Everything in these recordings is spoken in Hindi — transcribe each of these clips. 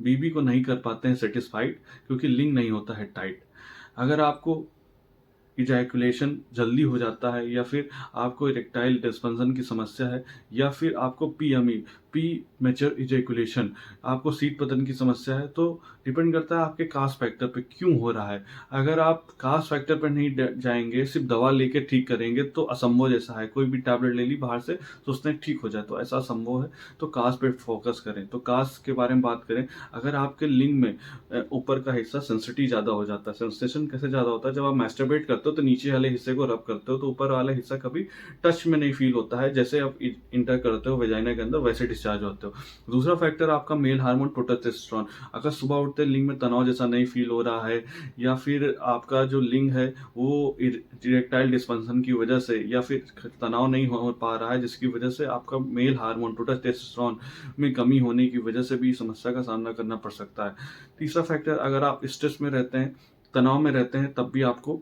बीबी को नहीं कर पाते हैं सेटिस्फाइड, क्योंकि लिंग नहीं होता है टाइट। अगर आपको इजैकुलेशन जल्दी हो जाता है, या फिर आपको इरेक्टाइल डिस्फंक्शन की समस्या है, या फिर आपको पीएमई, पी मेचर इजैकुलेशन, आपको शीत पतन की समस्या है, तो डिपेंड करता है आपके कास्ट फैक्टर पे क्यों हो रहा है। अगर आप कास्ट फैक्टर पर नहीं जाएंगे, सिर्फ दवा लेके ठीक करेंगे, तो असंभव जैसा है। कोई भी टैबलेट ले ली बाहर से, सोचते हैं ठीक हो जाए, तो ऐसा असंभव है। तो कास्ट पे फोकस करें। तो कास्ट के बारे में बात करें, अगर आपके लिंग में ऊपर का हिस्सा सेंसिटिव ज्यादा हो जाता है। सेंसेशन कैसे ज्यादा होता है? जब आप मैस्टरबेट करते हो तो नीचे वाले हिस्से को रब करते हो, तो ऊपर वाला हिस्सा कभी टच में नहीं फील होता है। जैसे आप इंटर करते हो वेजाइना के अंदर, वैसे डिस्चार्ज होते हो। दूसरा फैक्टर आपका मेल हार्मोन प्रोजेस्टेरोन। अगर सुबह उठते लिंग में तनाव जैसा नहीं फील हो रहा है, या फिर आपका जो लिंग है वो इरेक्टाइल डिस्फंक्शन की वजह से, या फिर तनाव नहीं हो पा रहा है, जिसकी वजह से आपका मेल हार्मोन प्रोजेस्टेरोन में कमी होने की वजह से भी समस्या का सामना करना पड़ सकता है। तीसरा फैक्टर, अगर आप स्ट्रेस में रहते हैं, तनाव में रहते हैं, तब भी आपको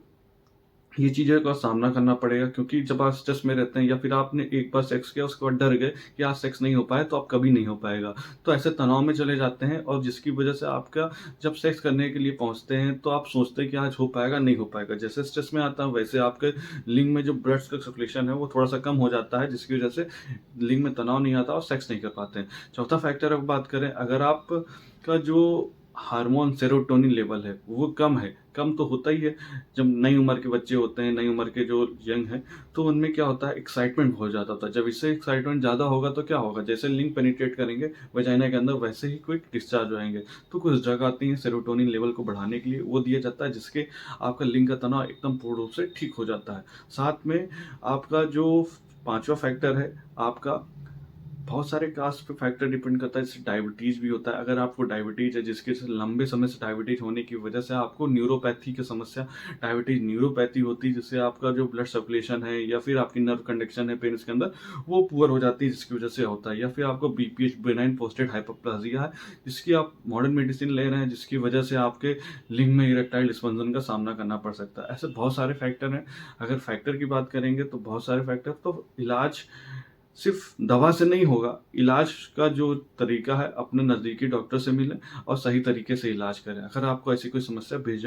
ये चीज़ों का सामना करना पड़ेगा। क्योंकि जब आप स्ट्रेस में रहते हैं, या फिर आपने एक बार सेक्स किया, उसके बाद डर गए कि आज सेक्स नहीं हो पाया, तो अब कभी नहीं हो पाएगा, तो ऐसे तनाव में चले जाते हैं, और जिसकी वजह से आपका जब सेक्स करने के लिए पहुंचते हैं, तो आप सोचते हैं कि आज हो पाएगा, नहीं हो पाएगा। जैसे स्ट्रेस में आता है, वैसे आपके लिंग में जो ब्लड का सर्कुलेशन है वो थोड़ा सा कम हो जाता है, जिसकी वजह से लिंग में तनाव नहीं आता और सेक्स नहीं कर पाते हैं। चौथा फैक्टर अब बात करें, अगर आप का जो हार्मोन सेरोटोनिन लेवल है वो कम है, कम तो होता ही है जब नई उम्र के बच्चे होते हैं, नई उम्र के जो यंग हैं, तो उनमें क्या होता है, एक्साइटमेंट बहुत ज़्यादा होता है। जब इससे एक्साइटमेंट ज़्यादा होगा तो क्या होगा, जैसे लिंग पेनिट्रेट करेंगे वजाइना के अंदर, वैसे ही क्विक डिस्चार्ज होएंगे। तो कुछ जगह आती है सेरोटोनिन लेवल को बढ़ाने के लिए, वो दिया जाता है, जिसके आपका लिंग का तनाव एकदम पूर्ण रूप से ठीक हो जाता है। साथ में आपका जो पांचवा फैक्टर है, आपका बहुत सारे कास्ट पे फैक्टर डिपेंड करता है। जैसे डायबिटीज भी होता है। अगर आपको डायबिटीज है, जिसके से लंबे समय से डायबिटीज होने की वजह से आपको न्यूरोपैथी की समस्या, डायबिटीज न्यूरोपैथी होती है, जिससे आपका जो ब्लड सर्कुलेशन है, या फिर आपकी नर्व कंडक्शन है पेनिस के अंदर, वो पुअर हो जाती है, जिसकी वजह से होता है। या फिर आपको बीपीएच, बेनाइन प्रोस्टेट हाइपरप्लाजिया है, जिसकी आप मॉडर्न मेडिसिन ले रहे हैं, जिसकी वजह से आपके लिंग में इरेक्टाइल डिस्फंक्शन का सामना करना पड़ सकता है। ऐसे बहुत सारे फैक्टर हैं। अगर फैक्टर की बात करेंगे तो बहुत सारे फैक्टर, तो इलाज सिर्फ दवा से नहीं होगा। इलाज का जो तरीका है, अपने नज़दीकी डॉक्टर से मिलें और सही तरीके से इलाज करें। अगर आपको ऐसी कोई समस्या, भेजें।